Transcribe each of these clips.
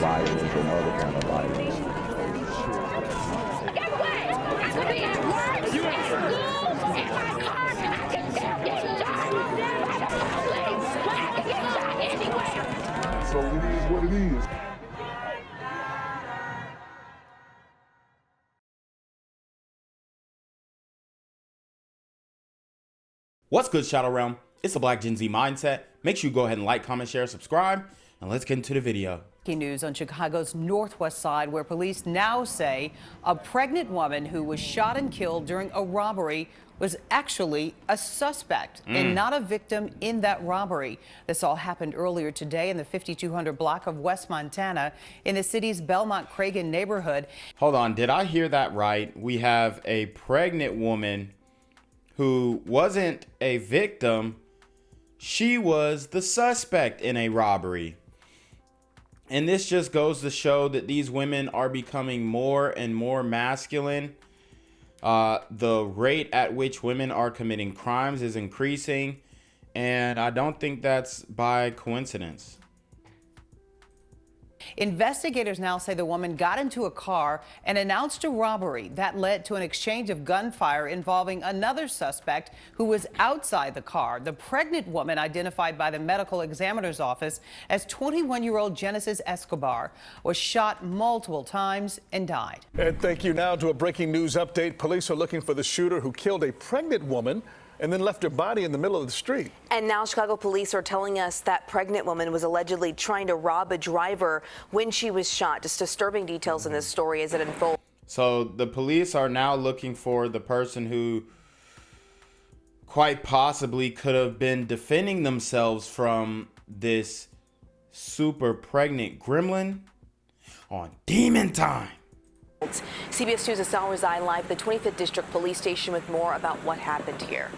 violence and other kind of violence. Get away! I could be at work, at school, in my car, I can still get shot by the police, but I can get shot anywhere. So it is what it is. What's good, Shadow Realm? It's the Black Gen Z Mindset. Make sure you go ahead and like, comment, share, subscribe, and let's get into the video. Breaking news on Chicago's northwest side, where police now say a pregnant woman who was shot and killed during a robbery was actually a suspect and not a victim in that robbery. This all happened earlier today in the 5200 block of West Montana in the city's Belmont-Cragen neighborhood. Hold on, did I hear that right? We have a pregnant woman who wasn't a victim. She was the suspect in a robbery. And this just goes to show that these women are becoming more and more masculine. The rate at which women are committing crimes is increasing, and I don't think that's by coincidence. Investigators now say the woman got into a car and announced a robbery that led to an exchange of gunfire involving another suspect who was outside the car. The pregnant woman, identified by the medical examiner's office as 21-year-old Genesis Escobar, was shot multiple times and died. And thank you. Now to a breaking news update. Police are looking for the shooter who killed a pregnant woman and then left her body in the middle of the street. And now Chicago police are telling us that pregnant woman was allegedly trying to rob a driver when she was shot. Just disturbing details in this story as it unfolds. So the police are now looking for the person who quite possibly could have been defending themselves from this super pregnant gremlin on Demon Time. CBS News' Asal Rezai live at the 25th District Police Station with more about what happened here.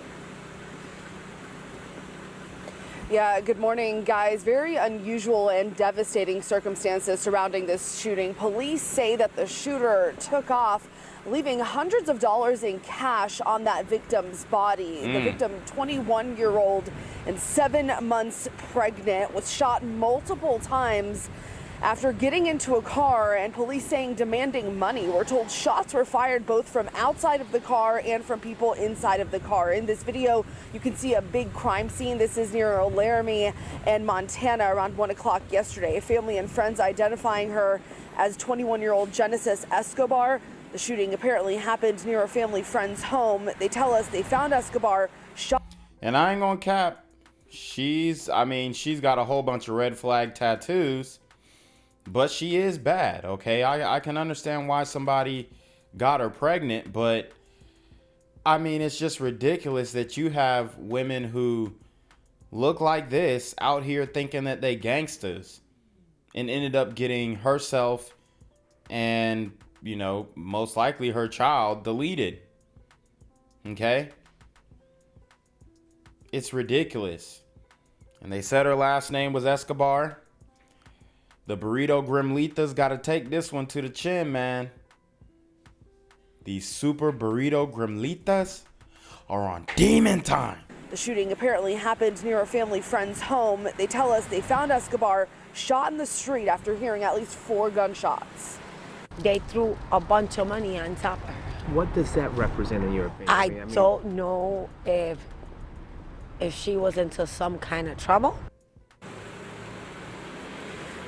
Yeah, good morning, guys. Very unusual and devastating circumstances surrounding this shooting. Police say that the shooter took off, leaving hundreds of dollars in cash on that victim's body. The victim, 21-year-old and 7 months pregnant, was shot multiple times after getting into a car, and police saying demanding money. We're told shots were fired both from outside of the car and from people inside of the car. In this video, you can see a big crime scene. This is near Laramie and Montana around 1 o'clock yesterday. Family and friends identifying her as 21-year-old Genesis Escobar. The shooting apparently happened near a family friend's home. They tell us they found Escobar shot. And I ain't gonna cap. She's got a whole bunch of red flag tattoos. But she is bad, okay? I can understand why somebody got her pregnant, but I mean, it's just ridiculous that you have women who look like this out here thinking that they gangsters and ended up getting herself and, you know, most likely her child deleted, okay? It's ridiculous. And they said her last name was Escobar. The Burrito Gremlitas got to take this one to the chin, man. These super Burrito Gremlitas are on Demon Time. The shooting apparently happened near a family friend's home. They tell us they found Escobar shot in the street after hearing at least 4 gunshots. They threw a bunch of money on top of her. What does that represent in your opinion? I don't know if she was into some kind of trouble.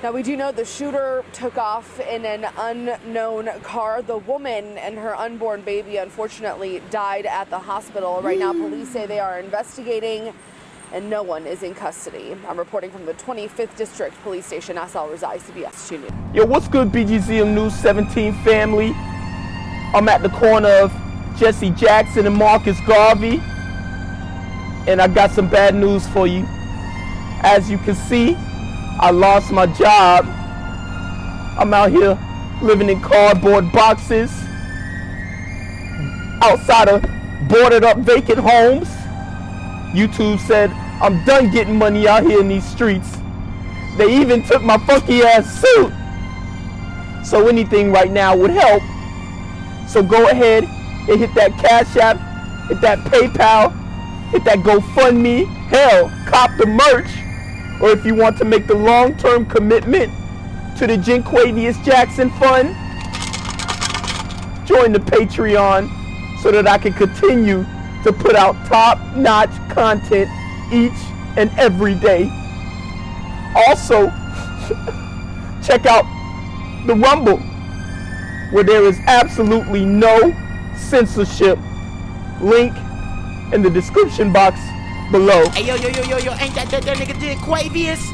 Now, we do know the shooter took off in an unknown car. The woman and her unborn baby unfortunately died at the hospital. Right now, police say they are investigating and no one is in custody. I'm reporting from the 25th District Police Station. Asal Rezai, CBS 2 News. Yo, what's good, BGZM News 17 family? I'm at the corner of Jesse Jackson and Marcus Garvey, and I got some bad news for you. As you can see, I lost my job. I'm out here living in cardboard boxes outside of boarded up vacant homes. YouTube said I'm done getting money out here in these streets. They even took my funky ass suit. So anything right now would help. So go ahead and hit that Cash App, hit that PayPal, hit that GoFundMe. Hell, cop the merch. Or if you want to make the long-term commitment to the Jinquavius Jackson Fund. Join the Patreon so that I can continue to put out top-notch content each and every day. Also, check out the Rumble, where there is absolutely no censorship. Link in the description box below. Hey, yo, ain't that nigga Jinquavius?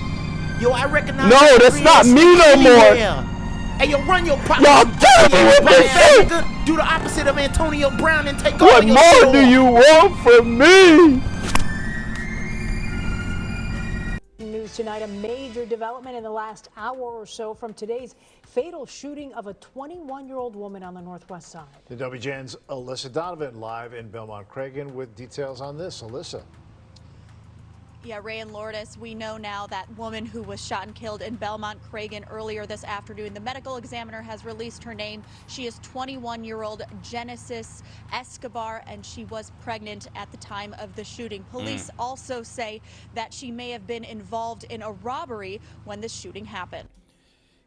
Yo, I recognize. No, that's not me no more. Hey, yo, run your pop. Y'all killing me with this shit. Do the opposite of Antonio Brown and take What all your more do you want from me? News tonight, a major development in the last hour or so from today's fatal shooting of a 21-year-old woman on the Northwest Side. The WGN's Alyssa Donovan live in Belmont Cragen with details on this. Alyssa. Yeah, Ray and Lourdes, we know now that woman who was shot and killed in Belmont Cragen earlier this afternoon. The medical examiner has released her name. She is 21-year-old Genesis Escobar, and she was pregnant at the time of the shooting. Police also say that she may have been involved in a robbery when the shooting happened.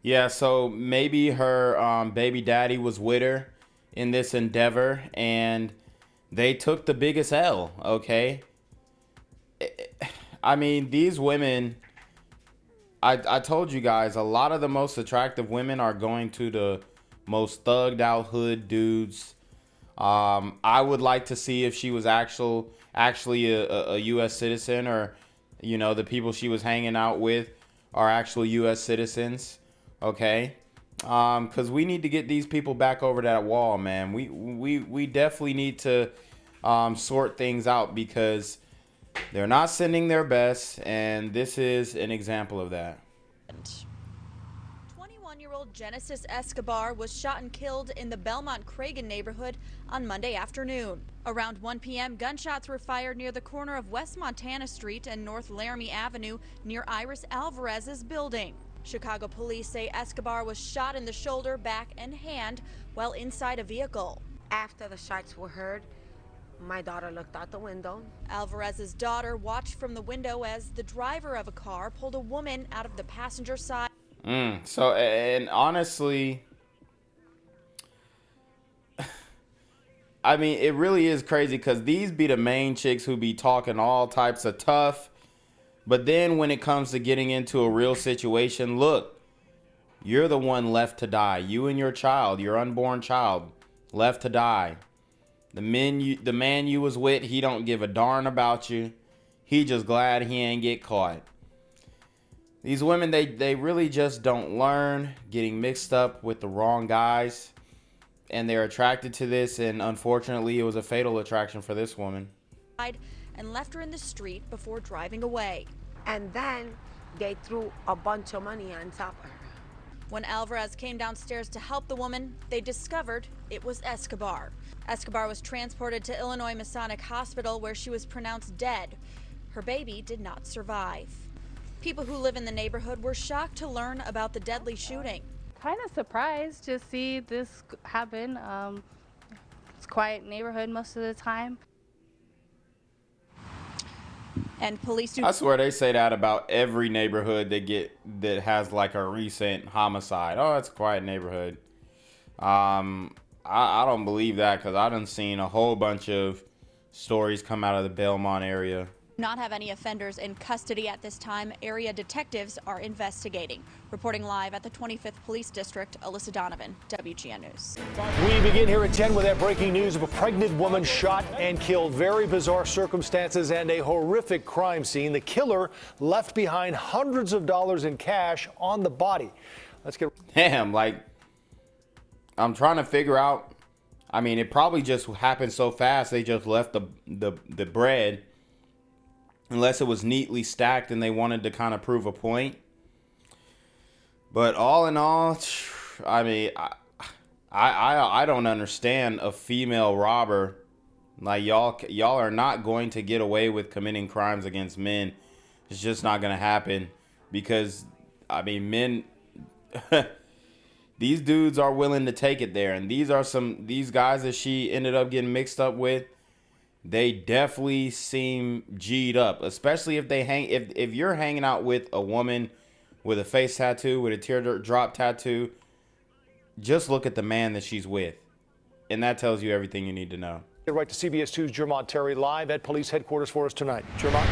Yeah, so maybe her baby daddy was with her in this endeavor, and they took the biggest L, okay? I mean, these women, I told you guys, a lot of the most attractive women are going to the most thugged out hood dudes. I would like to see if she was actually a U.S. citizen, or, you know, the people she was hanging out with are actual U.S. citizens, okay? Because we need to get these people back over that wall, man. We definitely need to sort things out, because they're not sending their best, and this is an example of that. 21-year-old Genesis Escobar was shot and killed in the Belmont Cragen neighborhood on Monday afternoon. Around 1 p.m., gunshots were fired near the corner of West Montana Street and North Laramie Avenue near Iris Alvarez's building. Chicago police say Escobar was shot in the shoulder, back, and hand while inside a vehicle. After the shots were heard, my daughter looked out the window. Alvarez's daughter watched from the window as the driver of a car pulled a woman out of the passenger side. So, and honestly, I mean, it really is crazy, because these be the main chicks who be talking all types of tough. But then when it comes to getting into a real situation, look, you're the one left to die. You and your child, your unborn child, left to die. The man you was with, he don't give a darn about you. He just glad he ain't get caught. These women, they really just don't learn, getting mixed up with the wrong guys, and they're attracted to this, and unfortunately it was a fatal attraction for this woman. And left her in the street before driving away. And then they threw a bunch of money on top of her. When Alvarez came downstairs to help the woman, they discovered it was Escobar. Escobar was transported to Illinois Masonic Hospital, where she was pronounced dead. Her baby did not survive. People who live in the neighborhood were shocked to learn about the deadly shooting. Kind of surprised to see this happen. It's a quiet neighborhood most of the time. And police I swear they say that about every neighborhood that has like a recent homicide. Oh, it's a quiet neighborhood. I don't believe that, because I done seen a whole bunch of stories come out of the Belmont area. Not have any offenders in custody at this time. Area detectives are investigating. Reporting live at the 25th Police District, Alyssa Donovan, WGN News. We begin here at 10 with that breaking news of a pregnant woman shot and killed. Very bizarre circumstances and a horrific crime scene. The killer left behind hundreds of dollars in cash on the body. Let's get... Damn, like, I'm trying to figure out. I mean, it probably just happened so fast. They just left the bread, unless it was neatly stacked and they wanted to kind of prove a point. But all in all, I mean, I don't understand a female robber. Like, y'all are not going to get away with committing crimes against men. It's just not going to happen, because, I mean, men, these dudes are willing to take it there. And these guys that she ended up getting mixed up with, they definitely seem G'd up, especially if if you're hanging out with a woman with a face tattoo, with a teardrop tattoo. Just look at the man that she's with. And that tells you everything you need to know. Get right to CBS 2's Jermont Terry live at police headquarters for us tonight. Jermont.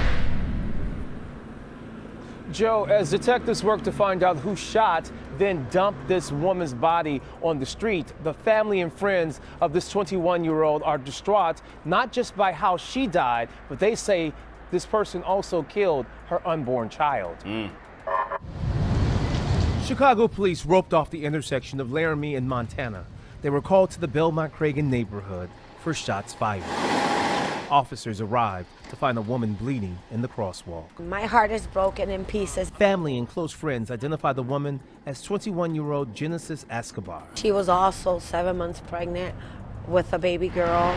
Joe, as detectives work to find out who shot, then dumped this woman's body on the street, the family and friends of this 21-year-old are distraught, not just by how she died, but they say this person also killed her unborn child. Chicago police roped off the intersection of Laramie and Montana. They were called to the Belmont-Cragen neighborhood for shots fired. Officers arrived to find a woman bleeding in the crosswalk. My heart is broken in pieces. Family and close friends identified the woman as 21-year-old Genesis Escobar. She was also 7 months pregnant with a baby girl.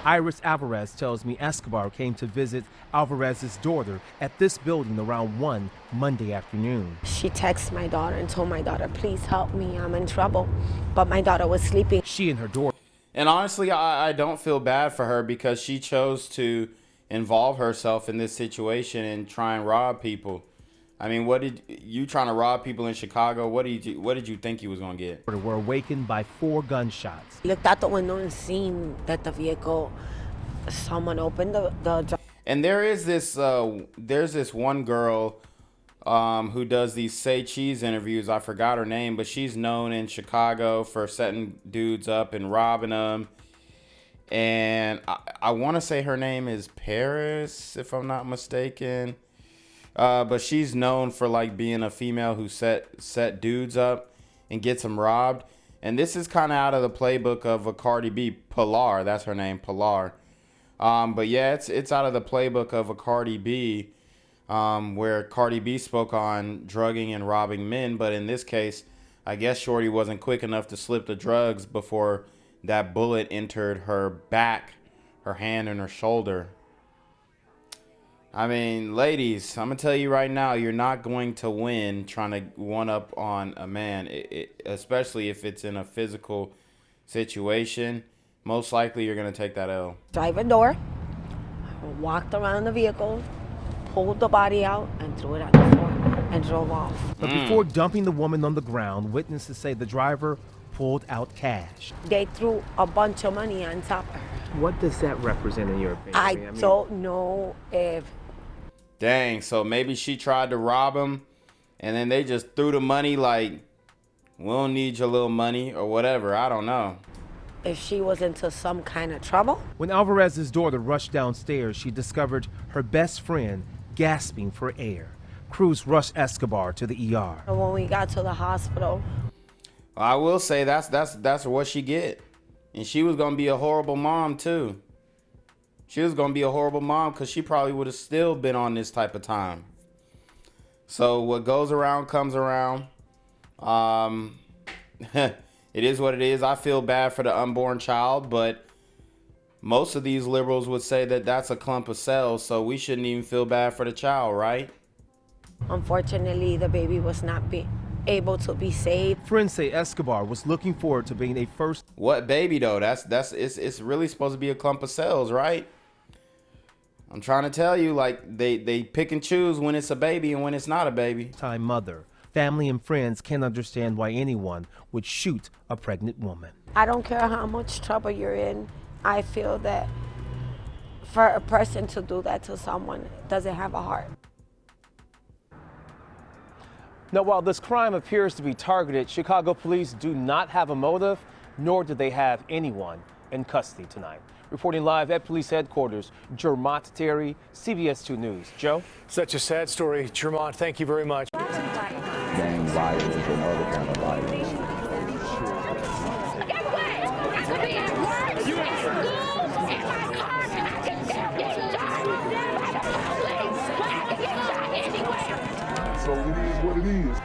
Iris Alvarez tells me Escobar came to visit Alvarez's daughter at this building around 1 Monday afternoon. She texted my daughter and told my daughter, please help me, I'm in trouble. But my daughter was sleeping. She and her daughter. And honestly, I don't feel bad for her because she chose to involve herself in this situation and try and rob people. I mean, what did you trying to rob people in Chicago? What did you think you was gonna get? Were awakened by 4 gunshots. Looked out the window and seen that the vehicle, someone opened the And there's this one girl who does these Say Cheese interviews. I forgot her name, but she's known in Chicago for setting dudes up and robbing them. And I want to say her name is Paris, if I'm not mistaken. But she's known for like being a female who set dudes up and gets them robbed. And this is kind of out of the playbook of a Cardi B. Pilar, that's her name, Pilar. But yeah, it's out of the playbook of a Cardi B, where Cardi B spoke on drugging and robbing men. But in this case, I guess Shorty wasn't quick enough to slip the drugs before that bullet entered her back, her hand, and her shoulder. I mean, ladies, I'm going to tell you right now, you're not going to win trying to one-up on a man, especially if it's in a physical situation. Most likely, you're going to take that L. driver door, walked around the vehicle, pulled the body out, and threw it on the floor and drove off. But before dumping the woman on the ground, witnesses say the driver pulled out cash. They threw a bunch of money on top of her. What does that represent in your opinion? I don't know if... Dang, so maybe she tried to rob him, and then they just threw the money like, we don't need your little money or whatever. I don't know. If she was into some kind of trouble. When Alvarez's daughter rushed downstairs, she discovered her best friend gasping for air. Crews rushed Escobar to the ER. When we got to the hospital, I will say that's what she get. And she was going to be a horrible mom too. She was going to be a horrible mom because she probably would have still been on this type of time. So what goes around comes around. It is what it is. I feel bad for the unborn child, but most of these liberals would say that that's a clump of cells, so we shouldn't even feel bad for the child, right? unfortunately, the baby was not able to be saved. Friends say Escobar was looking forward to being a first. What baby though? It's really supposed to be a clump of cells, right? I'm trying to tell you, like they pick and choose when it's a baby and when it's not a baby. Time mother. Family and friends can't understand why anyone would shoot a pregnant woman. I don't care how much trouble you're in. I feel that for a person to do that to someone doesn't have a heart. Now, while this crime appears to be targeted, Chicago police do not have a motive, nor do they have anyone in custody tonight. Reporting live at police headquarters, Jermont Terry, CBS 2 News. Joe? Such a sad story. Jermont, thank you very much. Gang violence and other kind of violence. So it is what it is.